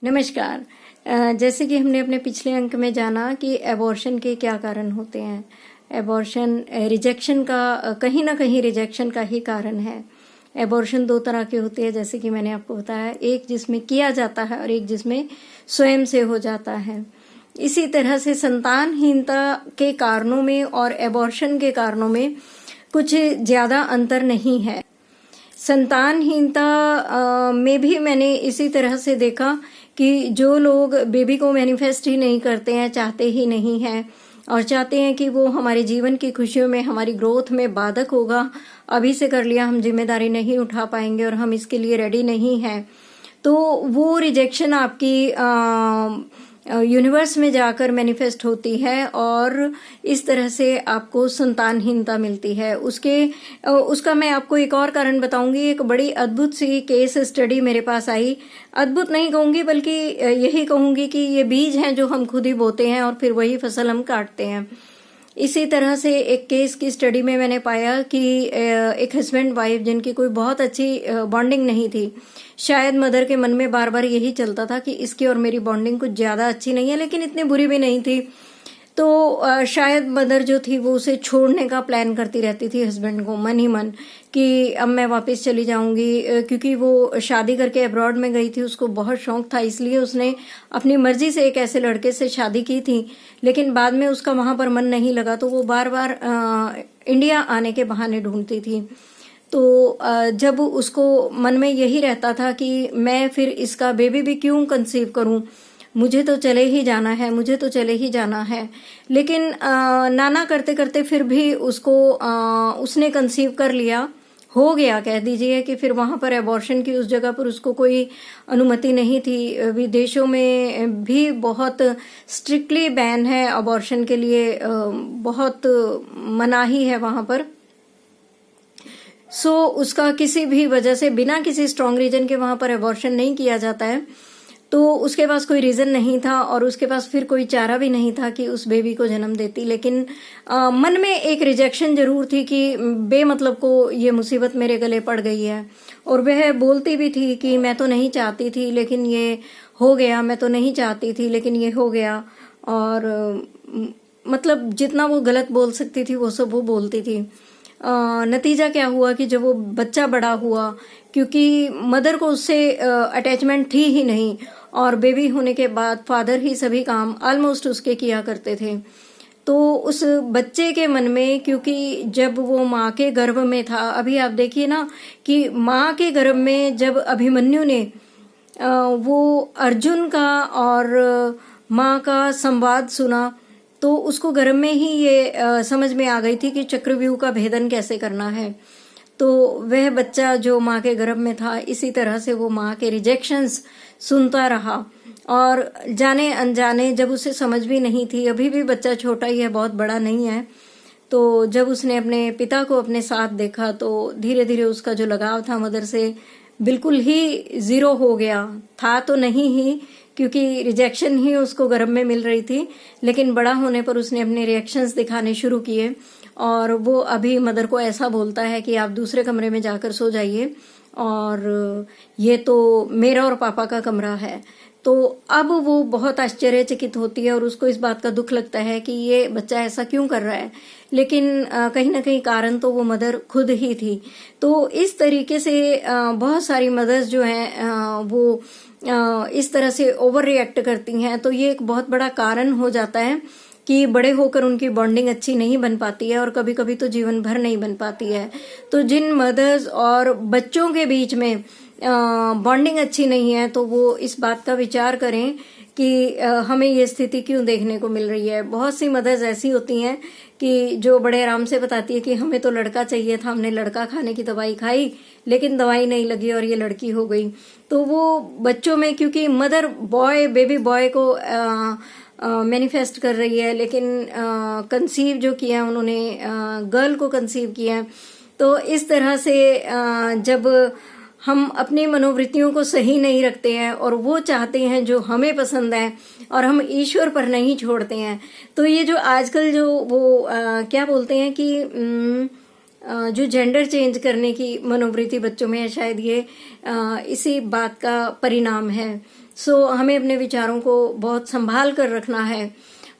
नमस्कार। जैसे कि हमने अपने पिछले अंक में जाना कि एबॉर्शन के क्या कारण होते हैं। एबॉर्शन रिजेक्शन का कहीं ना कहीं रिजेक्शन का ही कारण है। एबॉर्शन दो तरह के होते हैं, जैसे कि मैंने आपको बताया, एक जिसमें किया जाता है और एक जिसमें स्वयं से हो जाता है। इसी तरह से संतानहीनता के कारणों में और एबॉर्शन के कारणों में कुछ ज़्यादा अंतर नहीं है। संतानहीनता में भी मैंने इसी तरह से देखा कि जो लोग बेबी को मैनिफेस्ट ही नहीं करते हैं, चाहते ही नहीं हैं और चाहते हैं कि वो हमारे जीवन की खुशियों में, हमारी ग्रोथ में बाधक होगा, अभी से कर लिया हम जिम्मेदारी नहीं उठा पाएंगे और हम इसके लिए रेडी नहीं हैं, तो वो रिजेक्शन आपकी यूनिवर्स में जाकर मैनिफेस्ट होती है और इस तरह से आपको संतानहीनता मिलती है। उसका मैं आपको एक और कारण बताऊंगी। एक बड़ी अद्भुत सी केस स्टडी मेरे पास आई। अद्भुत नहीं कहूंगी, बल्कि यही कहूंगी कि ये बीज हैं जो हम खुद ही बोते हैं और फिर वही फसल हम काटते हैं। इसी तरह से एक केस की स्टडी में मैंने पाया कि एक हस्बैंड वाइफ जिनकी कोई बहुत अच्छी बॉन्डिंग नहीं थी, शायद मदर के मन में बार बार यही चलता था कि इसकी और मेरी बॉन्डिंग कुछ ज़्यादा अच्छी नहीं है, लेकिन इतनी बुरी भी नहीं थी। तो शायद मदर जो थी वो उसे छोड़ने का प्लान करती रहती थी हस्बैंड को, मन ही मन, कि अब मैं वापस चली जाऊंगी। क्योंकि वो शादी करके अब्रॉड में गई थी, उसको बहुत शौक था, इसलिए उसने अपनी मर्जी से एक ऐसे लड़के से शादी की थी। लेकिन बाद में उसका वहां पर मन नहीं लगा, तो वो बार बार इंडिया आने के बहाने ढूंढती थी। तो जब उसको मन में यही रहता था कि मैं फिर इसका बेबी भी क्यों कंसीव करूं, मुझे तो चले ही जाना है, मुझे तो चले ही जाना है। लेकिन नाना करते करते फिर भी उसने कंसीव कर लिया, हो गया कह दीजिए कि फिर वहां पर एबॉर्शन की उस जगह पर उसको कोई अनुमति नहीं थी। विदेशों में भी बहुत स्ट्रिक्टली बैन है एबॉर्शन के लिए, बहुत मनाही है वहां पर। उसका किसी भी वजह से, बिना किसी स्ट्रॉन्ग रीजन के वहां पर एबॉर्शन नहीं किया जाता है। तो उसके पास कोई रीजन नहीं था और उसके पास फिर कोई चारा भी नहीं था कि उस बेबी को जन्म देती। लेकिन मन में एक रिजेक्शन जरूर थी कि बेमतलब को ये मुसीबत मेरे गले पड़ गई है। और वह बोलती भी थी कि मैं तो नहीं चाहती थी लेकिन ये हो गया, मैं तो नहीं चाहती थी लेकिन ये हो गया। और मतलब जितना वो गलत बोल सकती थी वो सब वो बोलती थी। नतीजा क्या हुआ कि जब वो बच्चा बड़ा हुआ, क्योंकि मदर को उससे अटैचमेंट थी ही नहीं और बेबी होने के बाद फादर ही सभी काम ऑलमोस्ट उसके किया करते थे, तो उस बच्चे के मन में, क्योंकि जब वो माँ के गर्भ में था, अभी आप देखिए ना कि माँ के गर्भ में जब अभिमन्यु ने वो अर्जुन का और माँ का संवाद सुना, तो उसको गर्भ में ही ये समझ में आ गई थी कि चक्रव्यूह का भेदन कैसे करना है। तो वह बच्चा जो माँ के गर्भ में था, इसी तरह से वो माँ के रिजेक्शंस सुनता रहा और जाने अनजाने, जब उसे समझ भी नहीं थी, अभी भी बच्चा छोटा ही है, बहुत बड़ा नहीं है, तो जब उसने अपने पिता को अपने साथ देखा तो धीरे धीरे उसका जो लगाव था मदर से बिल्कुल ही जीरो हो गया। था तो नहीं ही, क्योंकि रिजेक्शन ही उसको गर्भ में मिल रही थी, लेकिन बड़ा होने पर उसने अपने रिएक्शंस दिखाने शुरू किए और वो अभी मदर को ऐसा बोलता है कि आप दूसरे कमरे में जाकर सो जाइए और ये तो मेरा और पापा का कमरा है। तो अब वो बहुत आश्चर्यचकित होती है और उसको इस बात का दुख लगता है कि ये बच्चा ऐसा क्यों कर रहा है, लेकिन कहीं ना कहीं कारण तो वो मदर खुद ही थी। तो इस तरीके से बहुत सारी मदर्स जो हैं वो इस तरह से ओवर रिएक्ट करती हैं। तो ये एक बहुत बड़ा कारण हो जाता है कि बड़े होकर उनकी बॉन्डिंग अच्छी नहीं बन पाती है और कभी कभी तो जीवन भर नहीं बन पाती है। तो जिन मदर्स और बच्चों के बीच में बॉन्डिंग अच्छी नहीं है, तो वो इस बात का विचार करें कि हमें ये स्थिति क्यों देखने को मिल रही है। बहुत सी मदर्स ऐसी होती हैं कि जो बड़े आराम से बताती है कि हमें तो लड़का चाहिए था, हमने लड़का खाने की दवाई खाई लेकिन दवाई नहीं लगी और ये लड़की हो गई। तो वो बच्चों में, क्योंकि मदर बेबी बॉय को मैनिफेस्ट कर रही है, लेकिन कंसीव जो किया उन्होंने गर्ल को कंसीव किया। तो इस तरह से जब हम अपनी मनोवृत्तियों को सही नहीं रखते हैं और वो चाहते हैं जो हमें पसंद है और हम ईश्वर पर नहीं छोड़ते हैं, तो ये जो आजकल जो वो क्या बोलते हैं कि जो जेंडर चेंज करने की मनोवृत्ति बच्चों में है, शायद ये इसी बात का परिणाम है। सो हमें अपने विचारों को बहुत संभाल कर रखना है।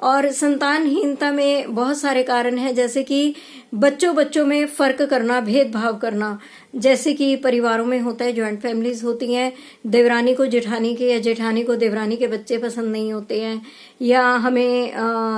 और संतानहीनता में बहुत सारे कारण हैं, जैसे कि बच्चों में फर्क करना, भेदभाव करना, जैसे कि परिवारों में होता है, ज्वाइंट फैमिलीज होती हैं, देवरानी को जेठानी के या जेठानी को देवरानी के बच्चे पसंद नहीं होते हैं, या हमें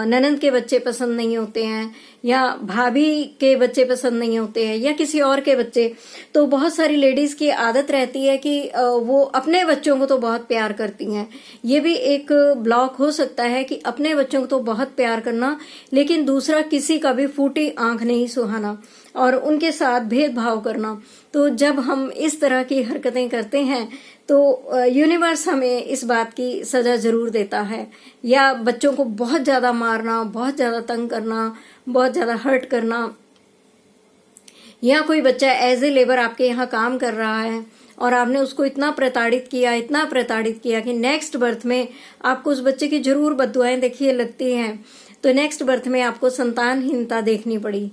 ननंद के बच्चे पसंद नहीं होते हैं, या भाभी के बच्चे पसंद नहीं होते हैं, या किसी और के बच्चे। तो बहुत सारी लेडीज की आदत रहती है कि वो अपने बच्चों को तो बहुत प्यार करती हैं। ये भी एक ब्लॉक हो सकता है कि अपने बच्चों को तो बहुत प्यार करना, लेकिन दूसरा किसी का भी फूटी आंख नहीं सुहाना और उनके साथ भेदभाव करना। तो जब हम इस तरह की हरकतें करते हैं तो यूनिवर्स हमें इस बात की सजा जरूर देता है। या बच्चों को बहुत ज्यादा मारना, बहुत ज्यादा तंग करना, बहुत ज्यादा हर्ट करना, या कोई बच्चा एज ए लेबर आपके यहाँ काम कर रहा है और आपने उसको इतना प्रताड़ित किया कि नेक्स्ट बर्थ में आपको उस बच्चे की जरूर बद्दुआएं देखिए लगती हैं, तो नेक्स्ट बर्थ में आपको संतानहीनता देखनी पड़ी।